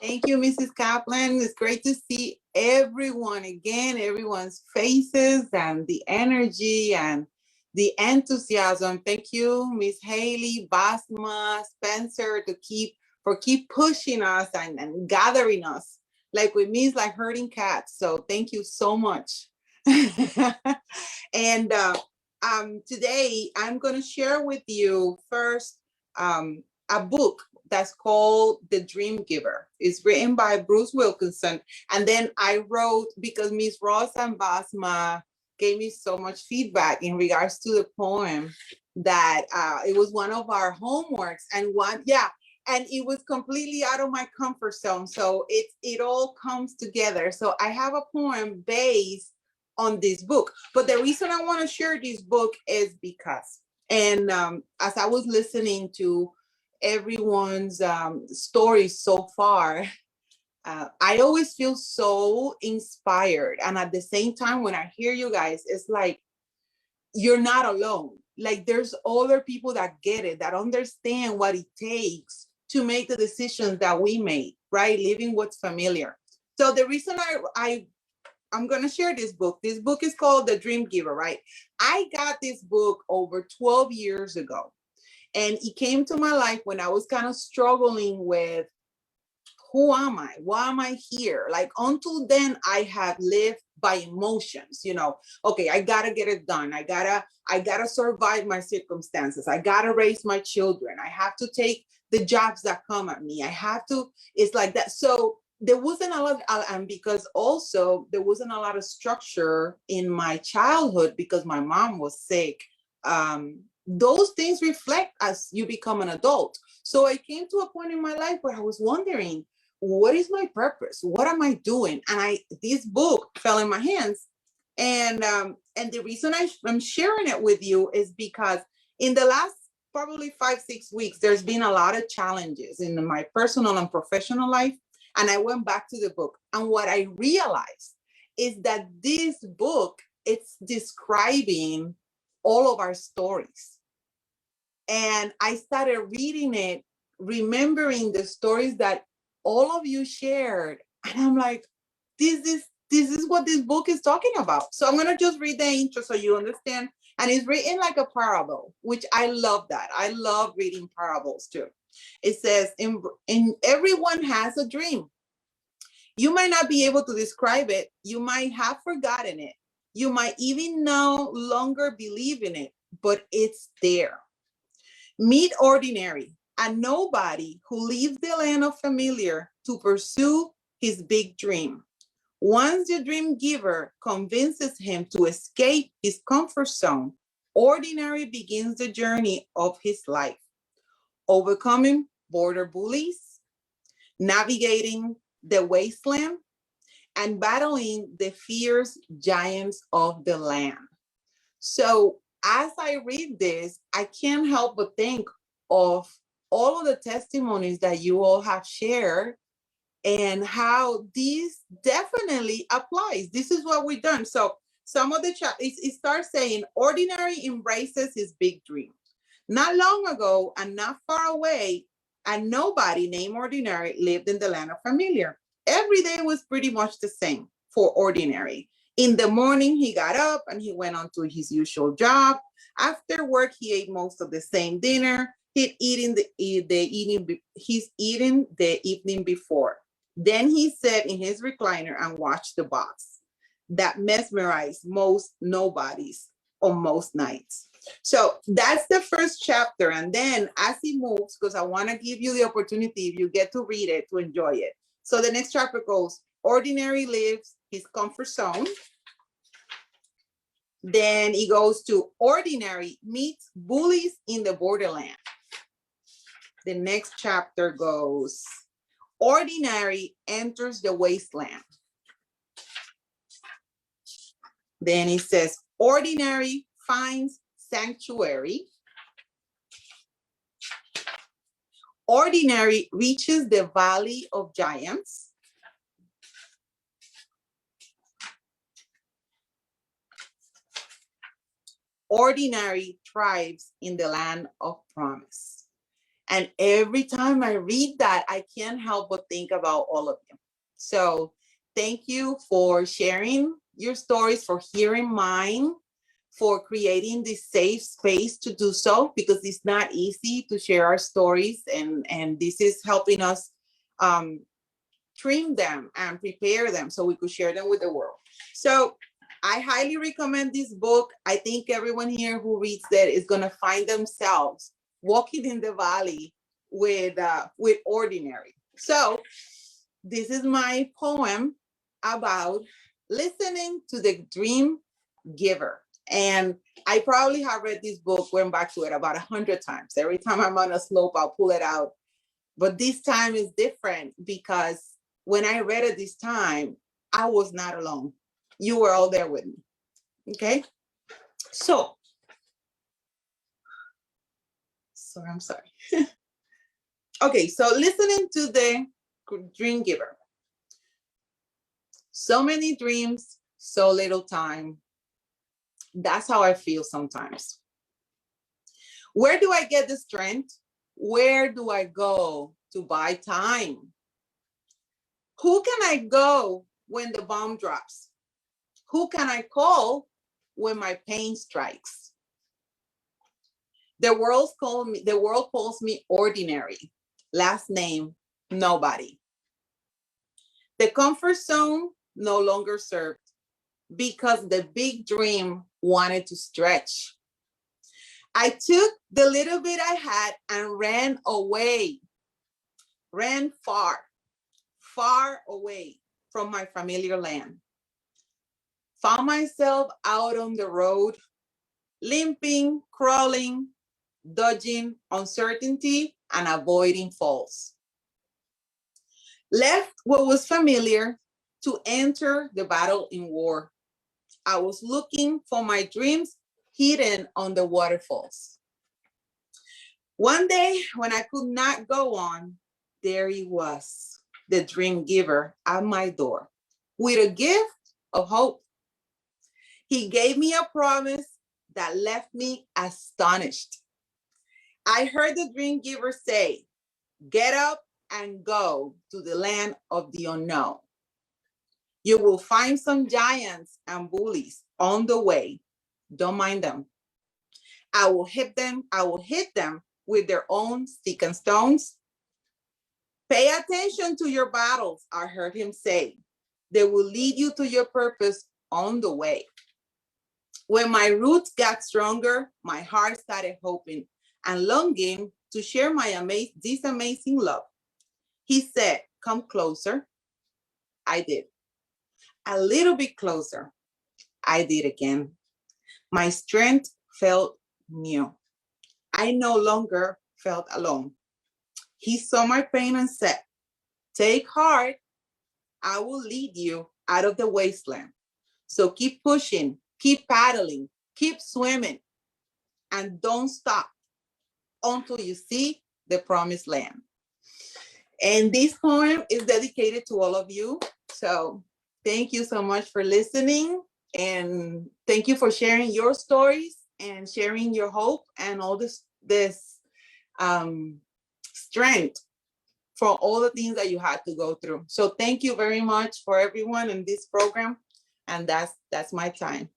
Thank you, Mrs. Kaplan. It's great to see everyone again, everyone's faces and the energy and the enthusiasm. Thank you, Miss Haley, Basma, Spencer, keep pushing us and gathering us like we miss like herding cats. So thank you so much. And today I'm going to share with you first a book that's called The Dream Giver. It's written by Bruce Wilkinson. And then I wrote, because Miss Ross and Basma gave me so much feedback in regards to the poem, that it was one of our homeworks. And it was completely out of my comfort zone. So it all comes together. So I have a poem based on this book. But the reason I want to share this book is because, and as I was listening to everyone's stories so far, I always feel so inspired. And at the same time, when I hear you guys, it's like, you're not alone. Like there's other people that get it, that understand what it takes to make the decisions that we made, right? Living what's familiar. So the reason I'm going to share this book. This book is called The Dream Giver, right? I got this book over 12 years ago. And it came to my life when I was kind of struggling with, who am I? Why am I here? Like until then, I have lived by emotions, okay, I gotta get it done. I gotta survive my circumstances. I gotta raise my children. I have to take the jobs that come at me. It's like that. So there wasn't a lot, and because also there wasn't a lot of structure in my childhood because my mom was sick. Those things reflect as you become an adult. So I came to a point in my life where I was wondering, what is my purpose? What am I doing? And this book fell in my hands. And the reason I'm sharing it with you is because in the last probably 5-6 weeks, there's been a lot of challenges in my personal and professional life. And I went back to the book. And what I realized is that this book, it's describing all of our stories. And I started reading it, remembering the stories that all of you shared. And I'm like, this is what this book is talking about. So I'm going to just read the intro so you understand. And it's written like a parable, which I love that. I love reading parables too. It says, in everyone has a dream. You might not be able to describe it. You might have forgotten it. You might even no longer believe in it, but it's there. Meet Ordinary, a nobody who leaves the land of familiar to pursue his big dream. Once the dream giver convinces him to escape his comfort zone, Ordinary begins the journey of his life, overcoming border bullies, navigating the wasteland, and battling the fierce giants of the land. So as I read this, I can't help but think of all of the testimonies that you all have shared and how this definitely applies. This is what we've done. So some of the it starts saying, Ordinary embraces his big dream. Not long ago and not far away, a nobody named Ordinary lived in the land of familiar. Every day was pretty much the same for Ordinary. In the morning, he got up and he went on to his usual job. After work, he ate most of the same dinner he's eaten the evening before. Then he sat in his recliner and watched the box that mesmerized most nobodies on most nights. So that's the first chapter. And then as he moves, because I want to give you the opportunity, if you get to read it, to enjoy it. So the next chapter goes, Ordinary leaves his comfort zone. Then he goes to Ordinary meets bullies in the borderland. The next chapter goes, Ordinary enters the wasteland. Then it says, Ordinary finds sanctuary. Ordinary reaches the valley of giants. Ordinary thrives in the land of promise. And every time I read that, I can't help but think about all of you. So thank you for sharing your stories, for hearing mine, for creating this safe space to do so, because it's not easy to share our stories. And this is helping us trim them and prepare them so we could share them with the world. So I highly recommend this book. I think everyone here who reads that is going to find themselves walking in the valley with ordinary. So this is my poem about listening to the dream giver. And I probably have read this book, went back to it about 100 times. Every time I'm on a slope, I'll pull it out. But this time is different because when I read it this time, I was not alone. You were all there with me. Okay? So, I'm sorry. Okay, so listening to the dream giver. So many dreams, so little time. That's how I feel sometimes. Where do I get the strength? Where do I go to buy time? Who can I go when the bomb drops? Who can I call when my pain strikes? The world calls me ordinary. Last name, nobody. The comfort zone no longer served because the big dream wanted to stretch. I took the little bit I had and ran away, ran far, far away from my familiar land. Found myself out on the road, limping, crawling, dodging uncertainty and avoiding falls. Left what was familiar to enter the battle in war. I was looking for my dreams hidden on the waterfalls. One day when I could not go on, there he was, the dream giver at my door with a gift of hope. He gave me a promise that left me astonished. I heard the dream giver say, "Get up and go to the land of the unknown. You will find some giants and bullies on the way. Don't mind them. I will hit them with their own stick and stones. Pay attention to your battles," I heard him say. "They will lead you to your purpose on the way." When my roots got stronger, my heart started hoping and longing to share this amazing love. He said, "Come closer." I did. A little bit closer. I did again. My strength felt new. I no longer felt alone. He saw my pain and said, "Take heart. I will lead you out of the wasteland. So keep pushing, keep paddling, keep swimming, and don't stop until you see the promised land." And this poem is dedicated to all of you. So thank you so much for listening. And thank you for sharing your stories and sharing your hope and all this strength for all the things that you had to go through. So thank you very much for everyone in this program. And that's my time.